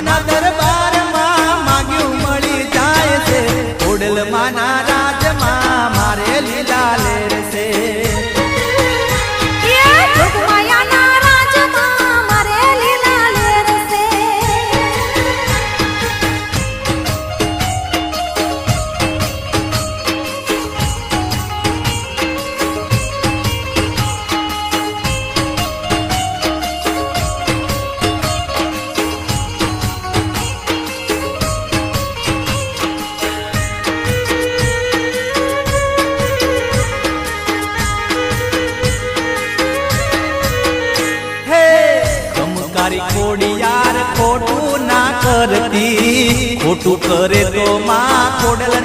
માના દરબારમાં માગ્યું મળી જાય છે ખોડલ માના રાજમાં મારે લીલા લેર છે ખોડિયાર ખોટું ના કરતી ખોટું કરે તો માં ખોડલ